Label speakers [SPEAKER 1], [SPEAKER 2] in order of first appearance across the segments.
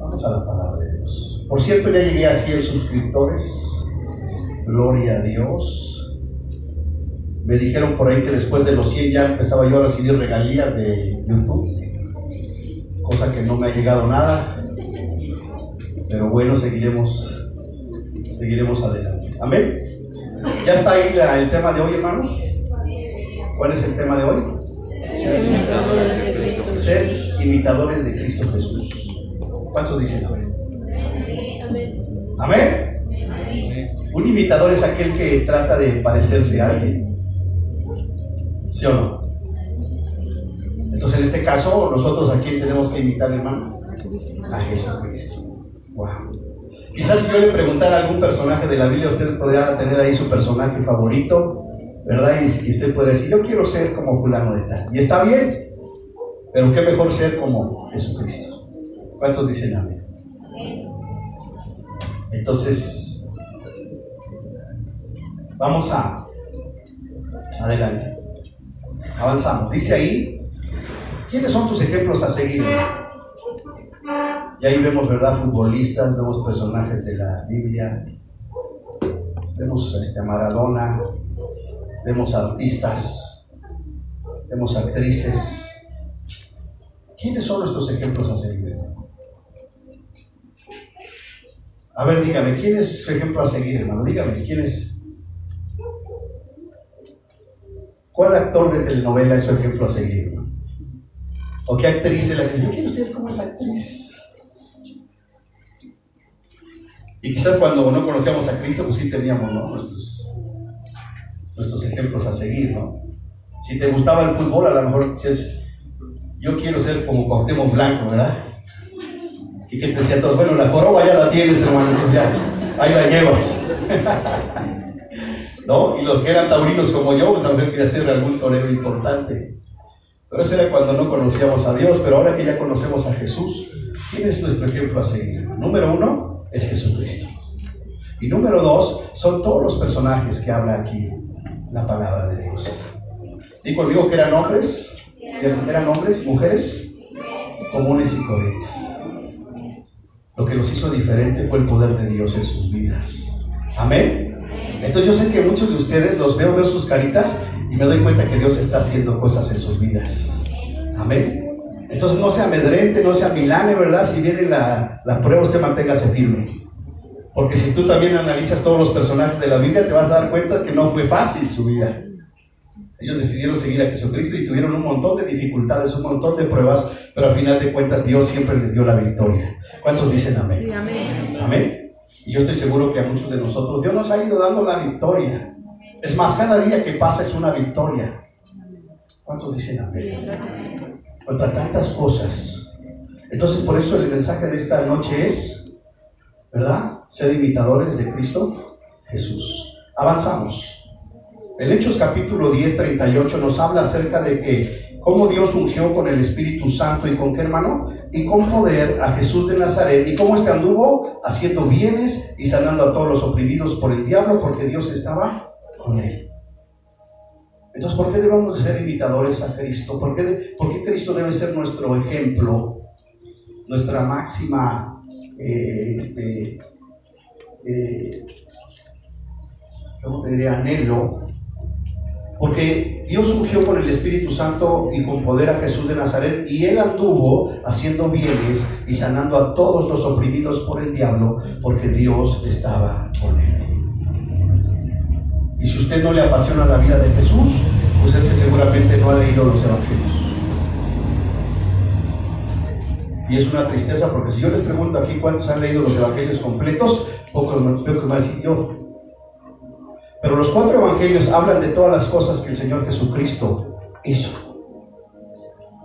[SPEAKER 1] Vamos a la palabra de Dios. Por cierto, ya llegué a 100 suscriptores. Gloria a Dios. Me dijeron por ahí que después de los 100 ya empezaba yo a recibir regalías de YouTube, cosa que no me ha llegado nada, pero bueno, seguiremos adelante. Amén. ¿Ya está ahí el tema de hoy, hermanos? ¿Cuál es el tema de hoy? Ser imitadores de Cristo Jesús. ¿Cuántos dicen amén? ¿Amén? Un imitador es aquel que trata de parecerse a alguien, ¿sí o no? Entonces, en este caso, nosotros a quién tenemos que imitar, hermano? A Jesucristo. Wow. Quizás si yo le preguntara a algún personaje de la Biblia, usted podría tener ahí su personaje favorito, ¿verdad? Y usted podría decir, yo quiero ser como fulano de tal. Y está bien, pero qué mejor ser como Jesucristo. ¿Cuántos dicen amén? Entonces, vamos adelante. Avanzamos. Dice ahí, ¿quiénes son tus ejemplos a seguir? Y ahí vemos, ¿verdad? Futbolistas, vemos personajes de la Biblia, vemos a Maradona, vemos artistas, vemos actrices. ¿Quiénes son nuestros ejemplos a seguir? A ver, dígame, ¿quién es su ejemplo a seguir, hermano? Dígame, ¿quién es? ¿Cuál actor de telenovela es su ejemplo a seguir, hermano? ¿O qué actriz es la que dice, yo quiero ser como esa actriz? Y quizás cuando no conocíamos a Cristo, pues sí teníamos, ¿no? nuestros ejemplos a seguir, ¿no? Si te gustaba el fútbol, a lo mejor decías, yo quiero ser como Cuauhtémoc Blanco, ¿verdad? Y que te decía todos, bueno, la joroba ya la tienes, hermano, entonces ya, ahí la llevas. ¿No? Y los que eran taurinos como yo, pues a lo mejor quería ser algún torero importante. Pero eso era cuando no conocíamos a Dios, pero ahora que ya conocemos a Jesús, ¿quién es nuestro ejemplo a seguir? Número 1 es Jesucristo. Y número 2 son todos los personajes que habla aquí la palabra de Dios. Di conmigo que eran hombres y mujeres comunes y corrientes. Lo que los hizo diferente fue el poder de Dios en sus vidas. Amén. Entonces yo sé que muchos de ustedes los veo sus caritas y me doy cuenta que Dios está haciendo cosas en sus vidas. Amén. Entonces no se amedrente, no se amilane, ¿verdad? Si viene la prueba, usted manténgase firme. Porque si tú también analizas todos los personajes de la Biblia, te vas a dar cuenta que no fue fácil su vida. Ellos decidieron seguir a Jesucristo y tuvieron un montón de dificultades, un montón de pruebas, pero al final de cuentas Dios siempre les dio la victoria. ¿Cuántos dicen amén?
[SPEAKER 2] Sí, amén.
[SPEAKER 1] Amén. Y yo estoy seguro que a muchos de nosotros Dios nos ha ido dando la victoria. Es más, cada día que pasa es una victoria. ¿Cuántos dicen amén? Contra tantas cosas. Entonces, por eso el mensaje de esta noche es, ¿verdad? Ser imitadores de Cristo Jesús. Avanzamos. En Hechos capítulo 10, 38 nos habla acerca de que cómo Dios ungió con el Espíritu Santo y con qué, hermano, y con poder a Jesús de Nazaret, y cómo anduvo haciendo bienes y sanando a todos los oprimidos por el diablo, porque Dios estaba con él. Entonces, ¿por qué debemos de ser imitadores a Cristo? ¿Por qué Cristo debe ser nuestro ejemplo, nuestra máxima ¿cómo te diría? Anhelo? Porque Dios ungió con el Espíritu Santo y con poder a Jesús de Nazaret, y Él anduvo haciendo bienes y sanando a todos los oprimidos por el diablo, porque Dios estaba con Él. Y si usted no le apasiona la vida de Jesús, pues es que seguramente no ha leído los evangelios. Y es una tristeza, porque si yo les pregunto aquí cuántos han leído los evangelios completos, pocos me van a decir yo. Pero los 4 evangelios hablan de todas las cosas que el Señor Jesucristo hizo.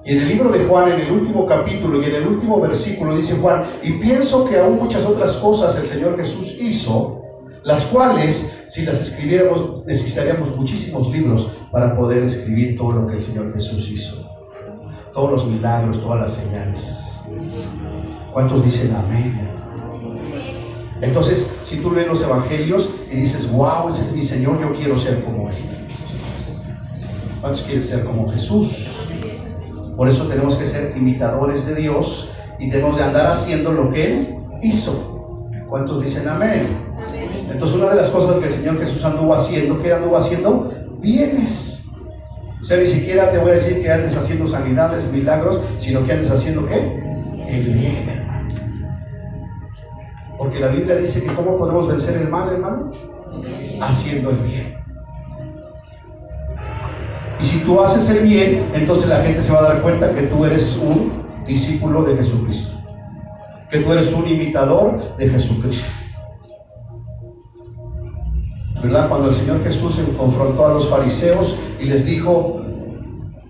[SPEAKER 1] Y en el libro de Juan, en el último capítulo y en el último versículo, dice Juan, y pienso que aún muchas otras cosas el Señor Jesús hizo, las cuales, si las escribiéramos, necesitaríamos muchísimos libros para poder escribir todo lo que el Señor Jesús hizo. Todos los milagros, todas las señales. ¿Cuántos dicen amén? Entonces, si tú lees los evangelios y dices, wow, ese es mi Señor, yo quiero ser como Él. ¿Cuántos quieren ser como Jesús? Por eso tenemos que ser imitadores de Dios y debemos de andar haciendo lo que Él hizo. ¿Cuántos dicen amén? Amén. Entonces una de las cosas que el Señor Jesús anduvo haciendo, ¿qué anduvo haciendo? Bienes. O sea, ni siquiera te voy a decir que andes haciendo sanidades, milagros, sino que andes haciendo ¿qué? El bien, hermano. Porque la Biblia dice que ¿cómo podemos vencer el mal, hermano? Haciendo el bien. Y si tú haces el bien, entonces la gente se va a dar cuenta que tú eres un discípulo de Jesucristo, que tú eres un imitador de Jesucristo. ¿Verdad? Cuando el Señor Jesús confrontó a los fariseos y les dijo: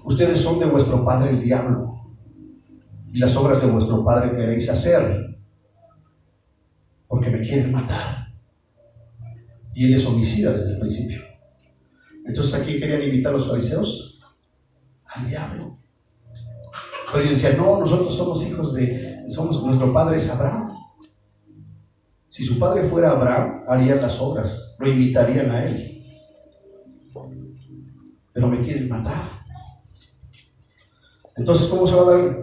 [SPEAKER 1] ustedes son de vuestro padre el diablo, y las obras de vuestro padre queréis hacer, porque me quieren matar. Y Él es homicida desde el principio. Entonces, ¿a quién querían imitar los fariseos? Al diablo. Pero ellos decían: no, nosotros somos hijos nuestro padre es Abraham. Si su padre fuera Abraham, harían las obras, lo imitarían a él. Pero me quieren matar. Entonces, ¿cómo se va a dar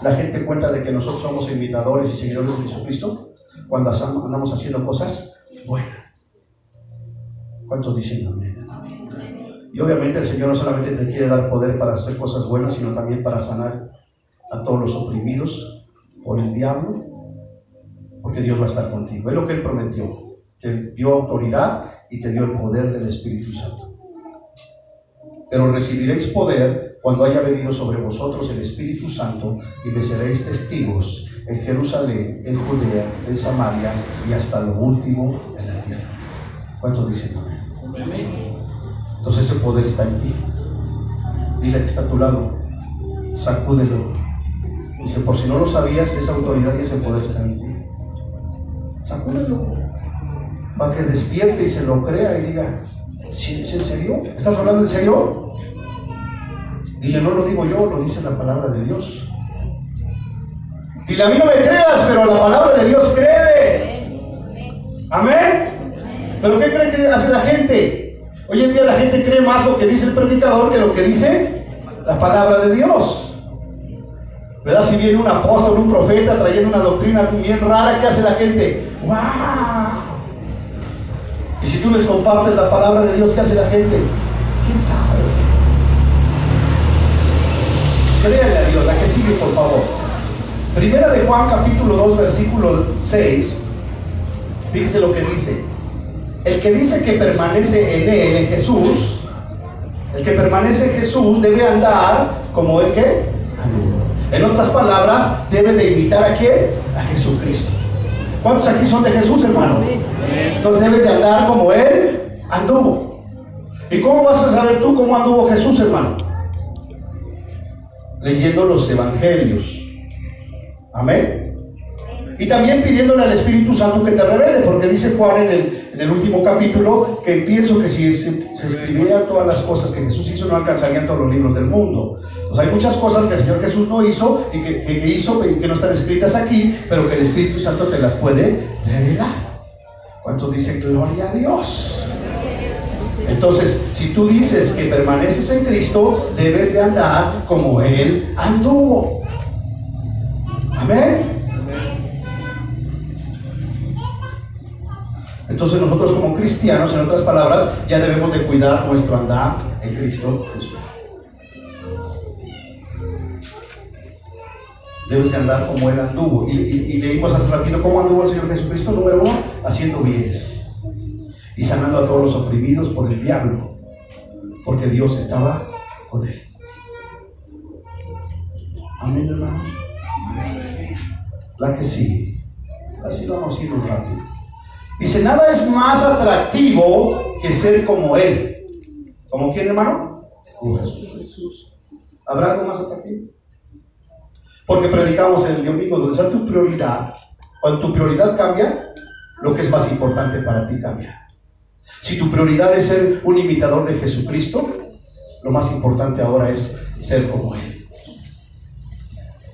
[SPEAKER 1] la gente cuenta de que nosotros somos imitadores y seguidores de Jesucristo? Cuando andamos haciendo cosas buenas. ¿Cuántos dicen amén? Y obviamente el Señor no solamente te quiere dar poder para hacer cosas buenas, sino también para sanar a todos los oprimidos por el diablo, porque Dios va a estar contigo. Es lo que Él prometió. Te dio autoridad y te dio el poder del Espíritu Santo. Pero recibiréis poder cuando haya venido sobre vosotros el Espíritu Santo, y me seréis testigos en Jerusalén, en Judea, en Samaria y hasta lo último en la tierra. ¿Cuántos dicen amén? Amén. Entonces ese poder está en ti. Dile que está a tu lado, sacúdelo. Dice: por si no lo sabías, esa autoridad y ese poder está en ti. Sacúdelo, para que despierte y se lo crea y diga: ¿sí, es en serio? ¿Estás hablando en serio? Dile: no lo digo yo, lo dice la palabra de Dios. Dile: a mí no me creas, pero la palabra de Dios cree. Amén. ¿Pero qué cree que hace la gente? Hoy en día la gente cree más lo que dice el predicador que lo que dice la palabra de Dios. ¿Verdad? Si viene un apóstol, un profeta trayendo una doctrina bien rara, ¿qué hace la gente? ¡Wow! Y si tú les compartes la palabra de Dios, ¿qué hace la gente? ¿Quién sabe? Créanle a Dios. La que sigue, por favor. Primera de Juan, capítulo 2, versículo 6. Fíjese lo que dice. El que dice que permanece en Él, en Jesús, el que permanece en Jesús debe andar como el que anduvo. En otras palabras, debe de imitar ¿a quién? A Jesucristo. ¿Cuántos aquí son de Jesús, hermano? Entonces debes de andar como Él anduvo. ¿Y cómo vas a saber tú cómo anduvo Jesús, hermano? Leyendo los evangelios. Amén. Y también pidiéndole al Espíritu Santo que te revele, porque dice Juan en el último capítulo que pienso que si se escribieran todas las cosas que Jesús hizo, no alcanzarían todos los libros del mundo. Pues hay muchas cosas que el Señor Jesús no hizo y que hizo y que no están escritas aquí, pero que el Espíritu Santo te las puede revelar. ¿Cuántos dicen gloria a Dios? Entonces, si tú dices que permaneces en Cristo, debes de andar como Él anduvo. Amén. Entonces nosotros como cristianos, en otras palabras, ya debemos de cuidar nuestro andar en Cristo Jesús. Debes de andar como Él anduvo. Y leímos hace ratito cómo anduvo el Señor Jesucristo. Número 1, haciendo bienes y sanando a todos los oprimidos por el diablo, porque Dios estaba con Él. Amén, hermanos. La que sigue. Así vamos a ir muy rápido. Dice: nada es más atractivo que ser como Él. ¿Como quién, hermano? Como Jesús. ¿Habrá algo más atractivo? Porque predicamos el domingo, donde está tu prioridad. Cuando tu prioridad cambia, lo que es más importante para ti cambia. Si tu prioridad es ser un imitador de Jesucristo, lo más importante ahora es ser como Él.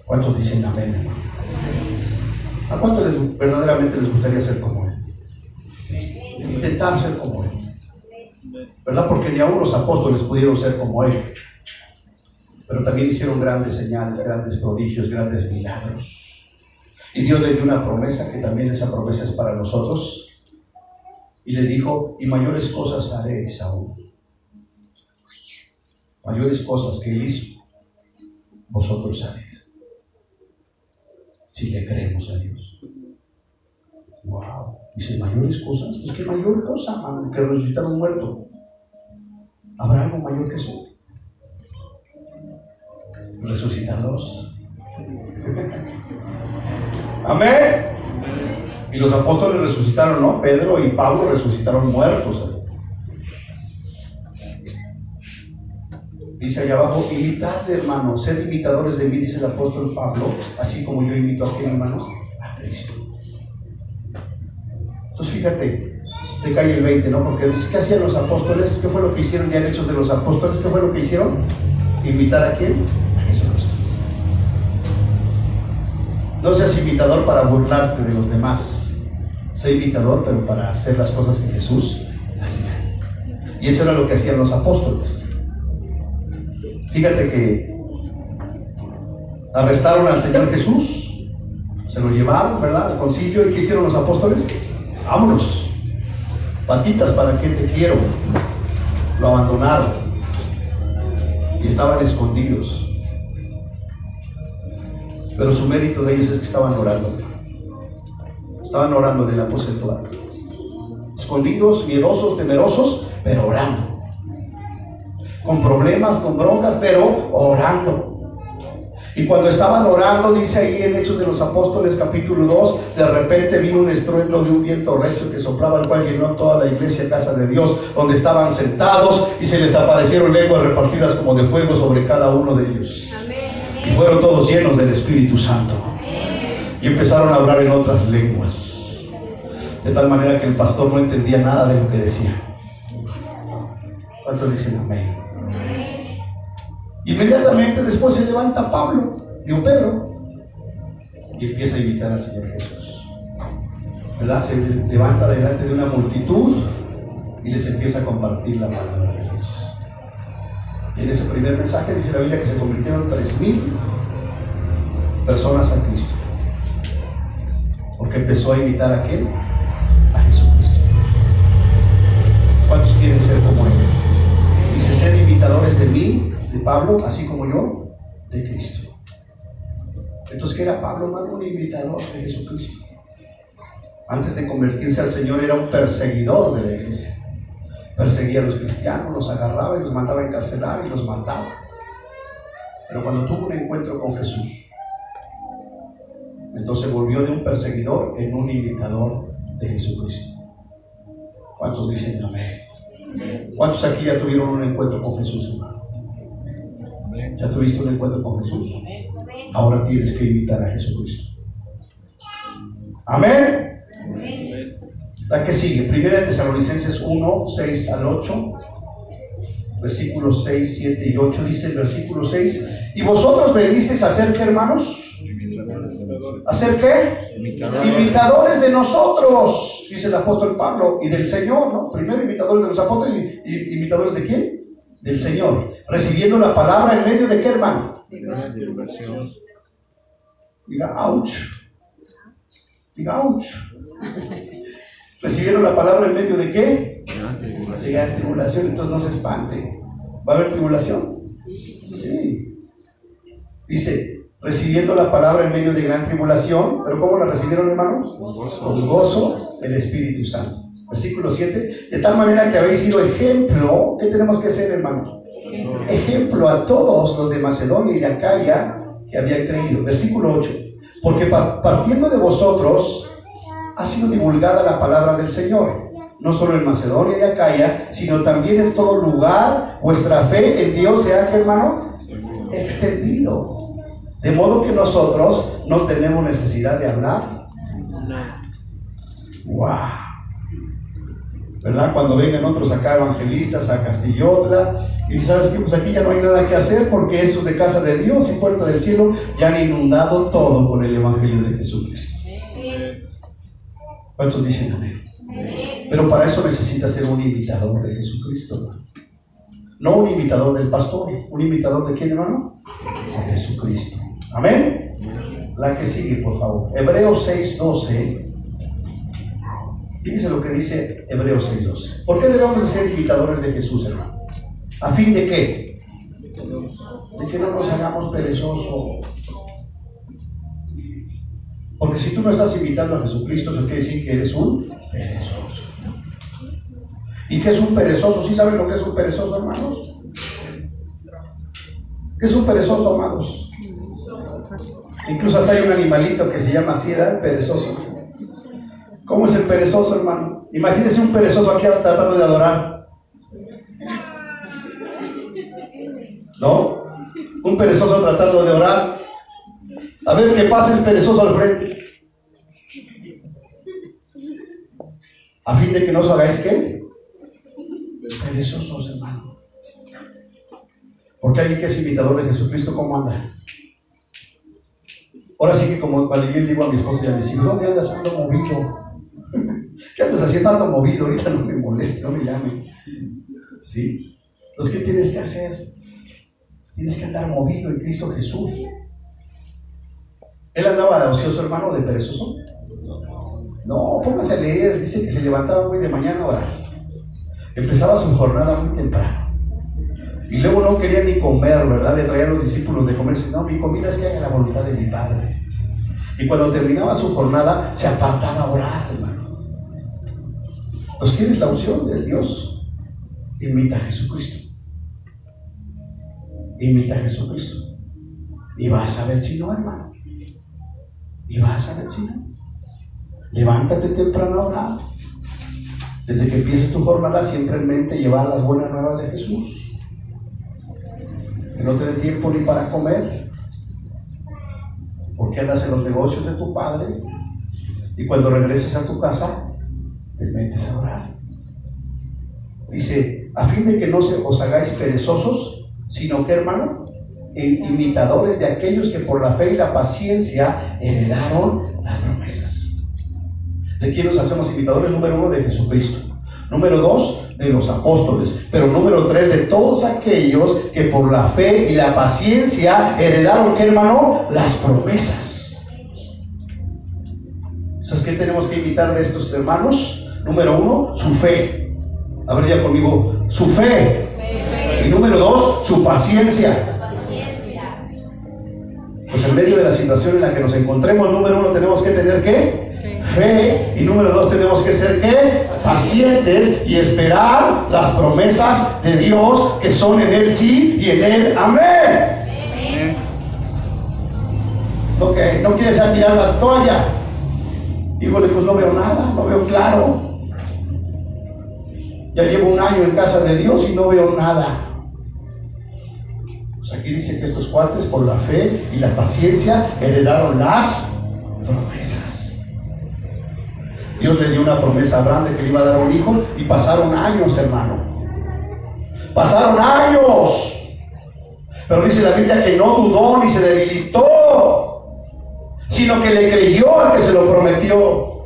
[SPEAKER 1] ¿Cuántos dicen amén, hermano? ¿A cuántos verdaderamente les gustaría ser como Él? Intentar ser como Él, ¿verdad? Porque ni aún los apóstoles pudieron ser como Él, pero también hicieron grandes señales, grandes prodigios, grandes milagros. Y Dios les dio una promesa, que también esa promesa es para nosotros. Y les dijo: y mayores cosas haréis aún. Mayores cosas que Él hizo, vosotros haréis. Si le creemos a Dios. Wow. Dice: mayores cosas. Pues qué mayor cosa, man, que resucitar a un muerto. ¿Habrá algo mayor que eso? Resucitar dos. Amén. Y los apóstoles resucitaron, ¿no? Pedro y Pablo resucitaron muertos. Dice allá abajo: imitad, hermanos, sed imitadores de mí, dice el apóstol Pablo, así como yo imito a quién, hermano, a Cristo. Entonces fíjate, te cae el 20, ¿no? Porque dice: ¿qué hacían los apóstoles? ¿Qué fue lo que hicieron ya en Hechos de los Apóstoles? ¿Qué fue lo que hicieron? ¿Imitar a quién? A Jesucristo. No seas imitador para burlarte de los demás. Sé imitador, pero para hacer las cosas que Jesús hacía. Y eso era lo que hacían los apóstoles. Fíjate que arrestaron al Señor Jesús, se lo llevaron, ¿verdad?, al concilio. ¿Y qué hicieron los apóstoles? Vámonos, patitas, ¿para qué te quiero? Lo abandonaron y estaban escondidos. Pero su mérito de ellos es que estaban orando. Estaban orando en el aposento alto, escondidos, miedosos, temerosos, pero orando. Con problemas, con broncas, pero orando. Y cuando estaban orando, dice ahí en Hechos de los Apóstoles capítulo 2, de repente vino un estruendo de un viento recio que soplaba, el cual llenó toda la iglesia, casa de Dios, donde estaban sentados, y se les aparecieron lenguas repartidas como de fuego sobre cada uno de ellos. Amén. Y fueron todos llenos del Espíritu Santo. Y empezaron a hablar en otras lenguas, de tal manera que el pastor no entendía nada de lo que decía. ¿Cuántos dicen amén? Inmediatamente después se levanta Pedro, y empieza a invitar al Señor Jesús, ¿verdad? Se levanta delante de una multitud y les empieza a compartir la palabra de Dios. Y en ese primer mensaje dice la Biblia que se convirtieron 3,000 personas a Cristo, porque empezó a invitar a ¿quién? A Jesucristo. ¿Cuántos quieren ser como Él? Dice: ser imitadores de mí, de Pablo, así como yo, de Cristo. Entonces, ¿qué era Pablo, hermano? Un imitador de Jesucristo. Antes de convertirse al Señor era un perseguidor de la iglesia. Perseguía a los cristianos, los agarraba y los mandaba a encarcelar y los mataba. Pero cuando tuvo un encuentro con Jesús, entonces volvió de un perseguidor en un imitador de Jesucristo. ¿Cuántos dicen amén? ¿Cuántos aquí ya tuvieron un encuentro con Jesús, hermano? ¿Ya tuviste un encuentro con Jesús? Ahora tienes que imitar a Jesucristo. Amén. La que sigue, 1 Tesalonicenses 1, 6 al 8, versículos 6, 7 y 8. Dice el versículo 6: ¿y vosotros venisteis a ser qué, hermanos? ¿A ser qué? Imitadores de nosotros, dice el apóstol Pablo, y del Señor, ¿no? Primero imitadores de los apóstoles, y imitadores de ¿quién? Del Señor, recibiendo la palabra en medio de ¿qué, hermano? Diga ouch. Diga ouch. Recibieron la palabra en medio de ¿qué? De gran tribulación. Entonces no se espante. ¿Va a haber tribulación? Sí. Dice: recibiendo la palabra en medio de gran tribulación. ¿Pero cómo la recibieron, hermanos? Con gozo del Espíritu Santo. Versículo 7: de tal manera que habéis sido ejemplo. ¿Qué tenemos que hacer, hermano? Ejemplo a todos los de Macedonia y de Acaya que habían creído. Versículo 8: porque partiendo de vosotros ha sido divulgada la palabra del Señor, no solo en Macedonia y Acaya, sino también en todo lugar. Vuestra fe en Dios se ha, ¿qué, hermano? Extendido. De modo que nosotros no tenemos necesidad de hablar. ¡Wow! ¿Verdad? Cuando vengan otros acá evangelistas a Castillotla y ¿sabes qué? Pues aquí ya no hay nada que hacer, porque estos de Casa de Dios y Puerta del Cielo ya han inundado todo con el Evangelio de Jesucristo. ¿Cuántos dicen amén? Pero para eso necesitas ser un imitador de Jesucristo, hermano. No un imitador del pastor. ¿Un imitador de quién, hermano? De Jesucristo. Amén. La que sigue, por favor. Hebreos 6:12. Fíjense lo que dice Hebreos 6:12. ¿Por qué debemos de ser imitadores de Jesús, hermano? ¿A fin de qué? De que no nos hagamos perezosos. Porque si tú no estás imitando a Jesucristo, eso quiere decir que eres un perezoso. ¿Y qué es un perezoso? ¿Sí saben lo que es un perezoso, hermanos? ¿Qué es un perezoso, amados? Incluso hasta hay un animalito que se llama así, ¿verdad? Perezoso. ¿Cómo es el perezoso, hermano? Imagínense un perezoso aquí tratando de adorar. ¿No? Un perezoso tratando de orar. A ver qué pasa el perezoso al frente. A fin de que no os hagáis ¿qué? Perezosos, hermano. Porque alguien que es imitador de Jesucristo, ¿cómo anda? Ahora sí que como cuando yo le digo a mi esposa y a mis hijos, ¿dónde andas ando movido? ¿Qué andas haciendo tanto movido? Ahorita no me moleste, no me llame. ¿Sí? Entonces, ¿qué tienes que hacer? Tienes que andar movido en Cristo Jesús. ¿Él andaba de ocioso, hermano, de perezoso? No, póngase a leer. Dice que se levantaba muy de mañana a orar. Empezaba su jornada muy temprano. Y luego no quería ni comer, ¿verdad? Le traían los discípulos de comer. No, mi comida es que haga la voluntad de mi Padre. Y cuando terminaba su jornada, se apartaba a orar, hermano. Pues, ¿quién es la unción de Dios? Imita a Jesucristo. Imita a Jesucristo. Y vas a ver si no, hermano. Y vas a ver si no. Levántate temprano a orar. Desde que empieces tu jornada, siempre en mente llevar las buenas nuevas de Jesús. Que no te dé tiempo ni para comer, porque andas en los negocios de tu padre. Y cuando regreses a tu casa, te metes a orar. Dice, a fin de que no os hagáis perezosos, sino que, hermano, imitadores de aquellos que por la fe y la paciencia heredaron las promesas. ¿De quién nos hacemos imitadores? Número 1, de Jesucristo. Número 2, de los apóstoles. Pero número 3, de todos aquellos que por la fe y la paciencia heredaron, ¿qué, hermano? Las promesas. ¿Sabes qué tenemos que imitar de estos hermanos? Número 1, su fe. A ver ya conmigo, su fe. Y número 2, su paciencia. Pues en medio de la situación en la que nos encontremos, número 1, tenemos que tener ¿qué? Fe. Y número 2, tenemos que ser ¿qué? Pacientes y esperar las promesas de Dios, que son en Él sí y en Él amén. Ok, no quieres ya tirar la toalla. Híjole, pues no veo nada, no veo claro. Ya llevo un año en casa de Dios y no veo nada. Pues aquí dice que estos cuates por la fe y la paciencia heredaron las promesas. Dios le dio una promesa a Abraham de que le iba a dar un hijo y pasaron años, hermano. Pasaron años. Pero dice la Biblia que no dudó ni se debilitó, sino que le creyó al que se lo prometió.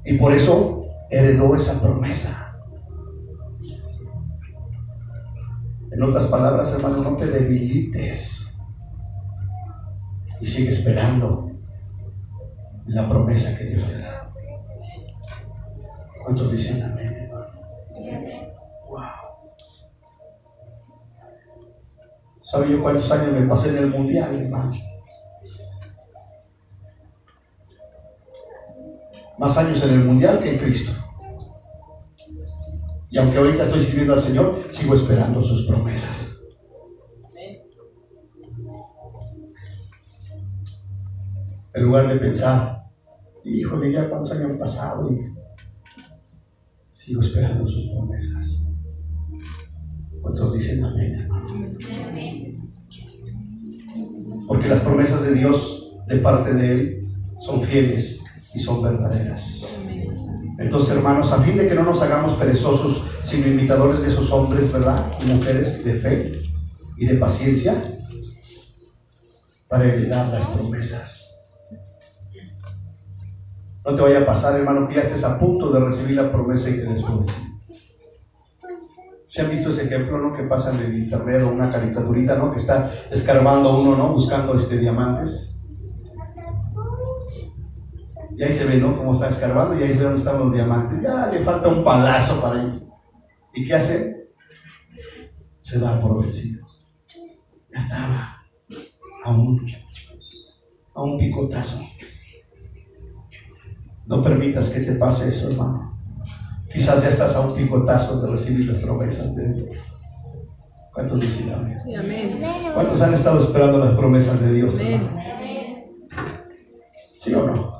[SPEAKER 1] Y por eso heredó esa promesa. En otras palabras, hermano, no te debilites y sigue esperando la promesa que Dios te da. ¿Cuántos dicen amén, hermano? Wow. ¿Sabe yo cuántos años me pasé en el mundial, hermano? Más años en el mundial que en Cristo. Y aunque ahorita estoy sirviendo al Señor, sigo esperando sus promesas. En lugar de pensar, híjole, ya cuántos años han pasado y sigo esperando sus promesas. ¿Cuántos dicen amén, hermano? Porque las promesas de Dios de parte de Él son fieles y son verdaderas. Entonces, hermanos, a fin de que no nos hagamos perezosos, sino imitadores de esos hombres, ¿verdad? Y mujeres de fe y de paciencia, para heredar las promesas. No te vaya a pasar, hermano, que ya estés a punto de recibir la promesa y te descuides. ¿Se han visto ese ejemplo, no? Que pasa en el internet o una caricaturita, ¿no? Que está escarbando uno, ¿no? Buscando diamantes. Y ahí se ve, ¿no? Cómo está escarbando y ahí se ve dónde están los diamantes. Ya le falta un palazo para ahí. ¿Y qué hace? Se da por vencido. Ya estaba a un picotazo. No permitas que te pase eso, hermano. Quizás ya estás a un picotazo de recibir las promesas de Dios. ¿Cuántos dicen amén?
[SPEAKER 2] Sí, amén.
[SPEAKER 1] ¿Cuántos han estado esperando las promesas de Dios, hermano? ¿Sí o no?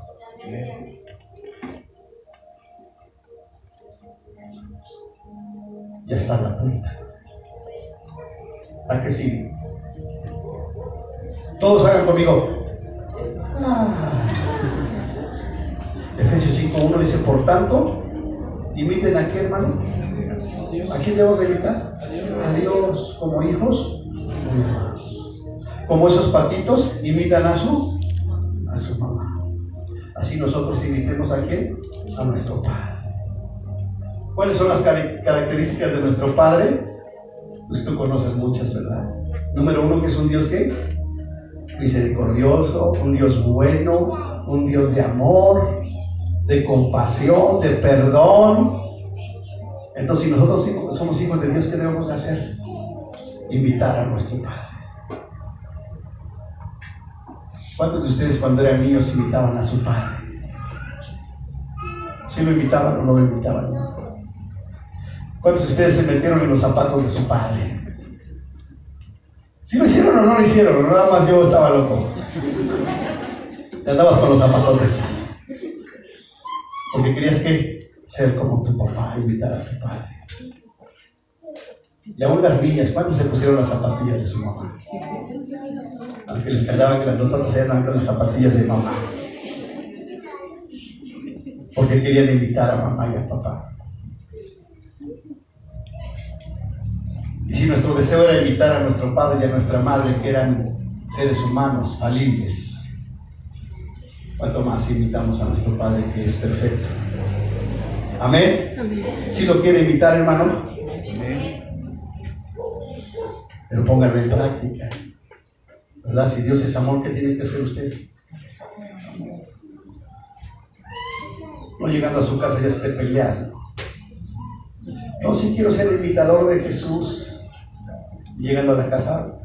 [SPEAKER 1] Ya está a la puerta. ¿A qué sigue? Todos hagan conmigo. Efesios 5:1 dice, por tanto, imiten a qué, hermano. ¿A quién debemos de imitar? A Dios, como hijos, como hermanos. Como esos patitos imitan a su mamá. Así nosotros imitemos a quién, a nuestro Padre. ¿Cuáles son las características de nuestro Padre? Pues tú conoces muchas, ¿verdad? Número 1, que es un Dios ¿qué? Misericordioso, un Dios bueno, un Dios de amor, de compasión, de perdón. Entonces, si nosotros somos hijos de Dios, ¿qué debemos hacer? Imitar a nuestro Padre. ¿Cuántos de ustedes cuando eran niños imitaban a su Padre? ¿Sí lo imitaban o no lo imitaban? ¿Cuántos de ustedes se metieron en los zapatos de su padre? ¿Sí lo hicieron o no lo hicieron? Nada más yo estaba loco. Andabas con los zapatotes. Porque querías que ser como tu papá, imitar a tu padre. Y aún las niñas, ¿cuántos se pusieron las zapatillas de su mamá? Aunque les quedaban grandototas, allá andaban con las zapatillas de mamá. Porque querían imitar a mamá y a papá. Y si nuestro deseo era imitar a nuestro padre y a nuestra madre, que eran seres humanos, falibles, ¿cuánto más imitamos a nuestro Padre, que es perfecto? ¿Amén? ¿Sí lo quiere imitar, hermano? Amén. Pero pónganlo en práctica, ¿verdad? Si Dios es amor, ¿qué tiene que hacer usted? No llegando a su casa ya esté peleando. No, si quiero ser el imitador de Jesús. Llegando a la casa,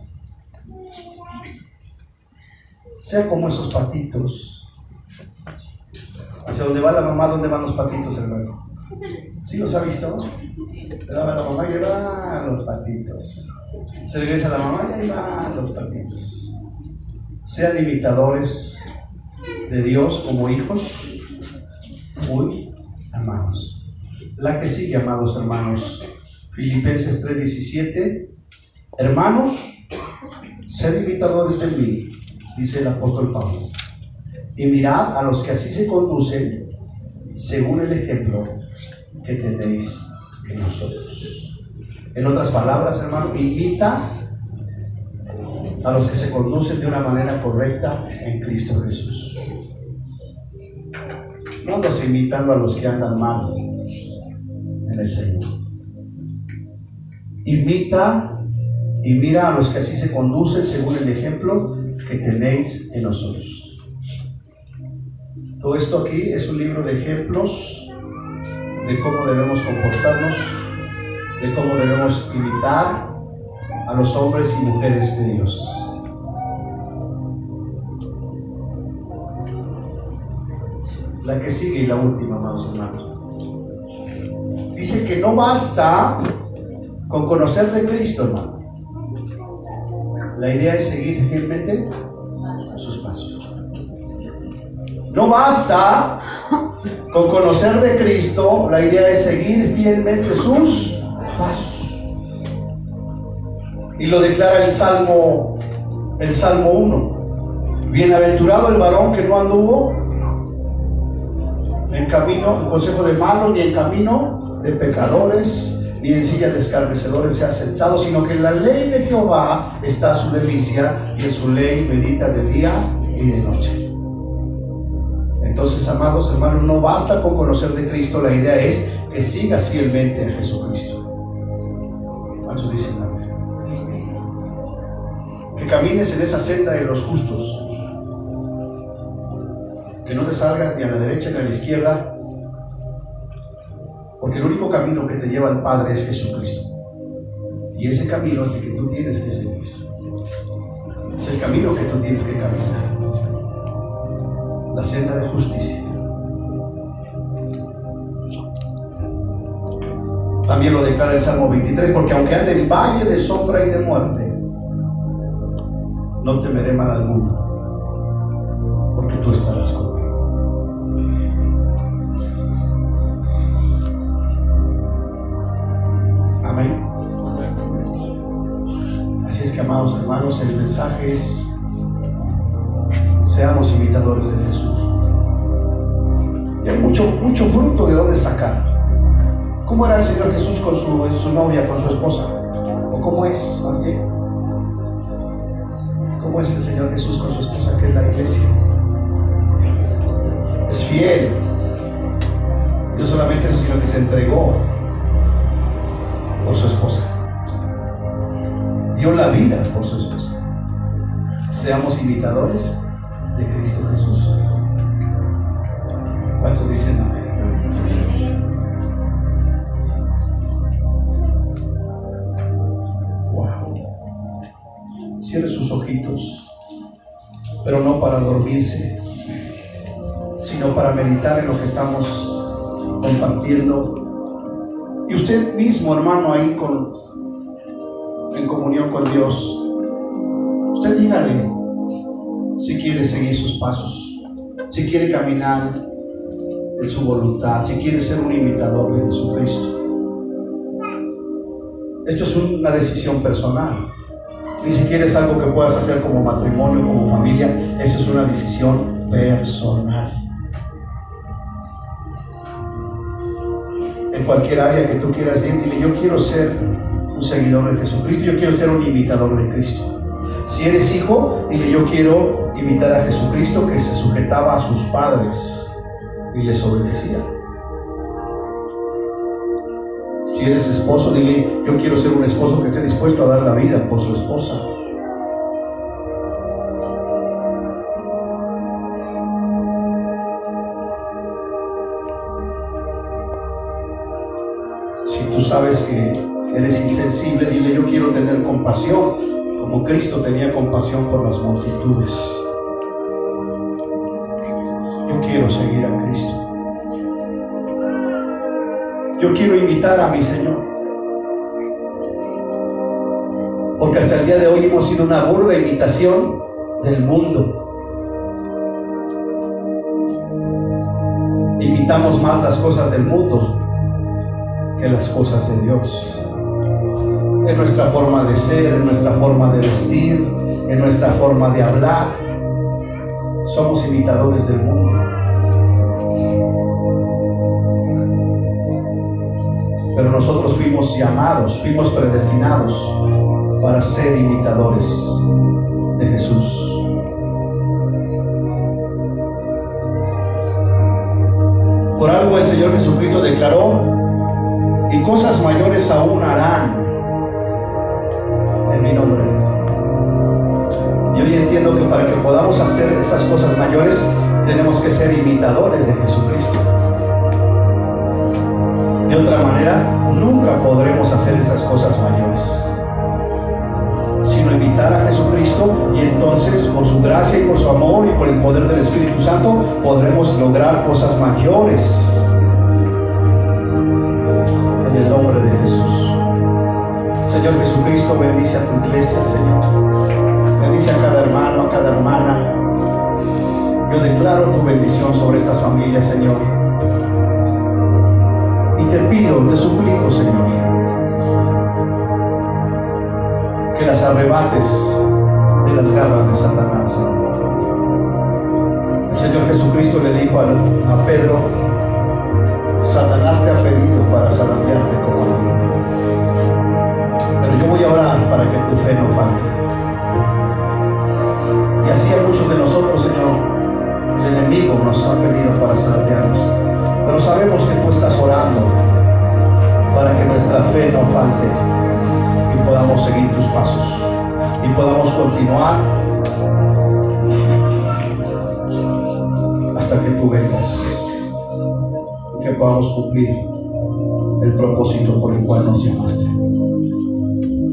[SPEAKER 1] sea como esos patitos. Hacia donde va la mamá, ¿dónde van los patitos, hermano? ¿Sí los ha visto? Le daba a la mamá y ahí van los patitos. Se regresa a la mamá y ahí van los patitos. Sean imitadores de Dios como hijos muy amados. La que sigue, amados hermanos, Filipenses 3:17. Hermanos, sed imitadores de mí, dice el apóstol Pablo, y mirad a los que así se conducen según el ejemplo que tenéis en nosotros. En otras palabras, hermano, imita a los que se conducen de una manera correcta en Cristo Jesús. No andas imitando a los que andan mal en el Señor. Imita y mira a los que así se conducen según el ejemplo que tenéis en nosotros. Todo esto aquí es un libro de ejemplos de cómo debemos comportarnos, de cómo debemos imitar a los hombres y mujeres de Dios. La que sigue y la última, amados hermanos. Dice que no basta con conocer de Cristo, hermano. La idea es seguir fielmente sus pasos. No basta con conocer de Cristo, la idea es seguir fielmente sus pasos. Y lo declara el Salmo 1. Bienaventurado el varón que no anduvo en camino, en consejo de malos, ni en camino de pecadores, ni en silla de escarnecedores se ha sentado, sino que en la ley de Jehová está su delicia, y en su ley medita de día y de noche. Entonces, amados hermanos, no basta con conocer de Cristo, la idea es que sigas fielmente a Jesucristo. ¿Cuántos dicen amén? Que camines en esa senda de los justos, que no te salgas ni a la derecha ni a la izquierda, porque el único camino que te lleva al Padre es Jesucristo, y ese camino es el que tú tienes que seguir, es el camino que tú tienes que caminar, la senda de justicia. También lo declara el Salmo 23, porque aunque ande en valle de sombra y de muerte, no temeré mal alguno, porque tú estarás conmigo. Amén. Así es que, amados hermanos, el mensaje es: seamos imitadores de Jesús. Y hay mucho fruto de dónde sacar. ¿Cómo era el Señor Jesús con su novia, con su esposa? ¿O cómo es, más bien? ¿Cómo es el Señor Jesús con su esposa, que es la iglesia? Es fiel. Y no solamente eso, sino que se entregó por su esposa. Dio la vida por su esposa. Seamos imitadores de Cristo Jesús. ¿Cuántos dicen amén? Cierre sus ojitos, pero no para dormirse, sino para meditar en lo que estamos compartiendo. Y usted mismo, hermano, ahí en comunión con Dios, usted dígale si quiere seguir sus pasos, si quiere caminar en su voluntad, si quiere ser un imitador de Jesucristo. Esto es una decisión personal. Ni siquiera es algo que puedas hacer como matrimonio, como familia. Eso es una decisión personal. En cualquier área que tú quieras ir, dile: yo quiero ser un seguidor de Jesucristo, yo quiero ser un imitador de Cristo. Si eres hijo, dile: yo quiero imitar a Jesucristo, que se sujetaba a sus padres y les obedecía. Si eres esposo, dile: yo quiero ser un esposo que esté dispuesto a dar la vida por su esposa. Si tú sabes que eres insensible, dile: yo quiero tener compasión, como Cristo tenía compasión por las multitudes. Yo quiero seguir a Cristo. Yo quiero imitar a mi Señor. Porque hasta el día de hoy hemos sido una burda imitación del mundo. Imitamos más las cosas del mundo que las cosas de Dios. En nuestra forma de ser, en nuestra forma de vestir, en nuestra forma de hablar. Somos imitadores del mundo. Pero nosotros fuimos llamados, fuimos predestinados para ser imitadores de Jesús. Por algo el Señor Jesucristo declaró: y cosas mayores aún harán en mi nombre. Y hoy entiendo que para que podamos hacer esas cosas mayores, tenemos que ser imitadores de Jesucristo. De otra manera, nunca podremos hacer esas cosas mayores, sino imitar a Jesucristo, y entonces, por su gracia y por su amor y por el poder del Espíritu Santo, podremos lograr cosas mayores. En el nombre de Jesús. Señor Jesucristo, bendice a tu iglesia, Señor. Bendice a cada hermano, a cada hermana. Yo declaro tu bendición sobre estas familias, Señor. Y te pido, te suplico, Señor, que las arrebates de las garras de Satanás, Señor. El Señor Jesucristo le dijo a Pedro: Satanás te ha pedido para zarandearte como a mí, pero yo voy a orar para que tu fe no falte. Y así a muchos de nosotros, Señor, el enemigo nos ha pedido para zarandearnos, pero sabemos que tú estás orando para que nuestra fe no falte y y podamos seguir tus pasos y podamos continuar hasta que tú vengas, y que podamos cumplir el propósito por el cual nos llamaste.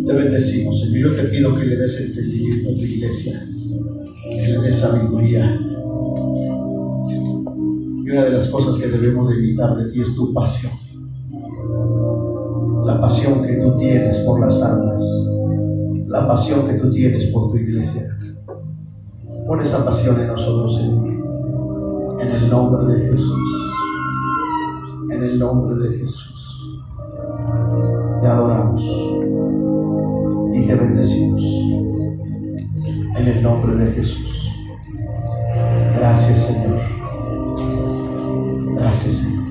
[SPEAKER 1] Te bendecimos, Señor. Yo te pido que le des entendimiento a tu iglesia, que le des sabiduría. Y una de las cosas que debemos de evitar de ti es tu pasión, la pasión que tú tienes por las almas, la pasión que tú tienes por tu iglesia. Pon esa pasión en nosotros, Señor, en el nombre de Jesús, en el nombre de Jesús. Te adoramos y te bendecimos en el nombre de Jesús. Gracias, Señor. Gracias, Señor.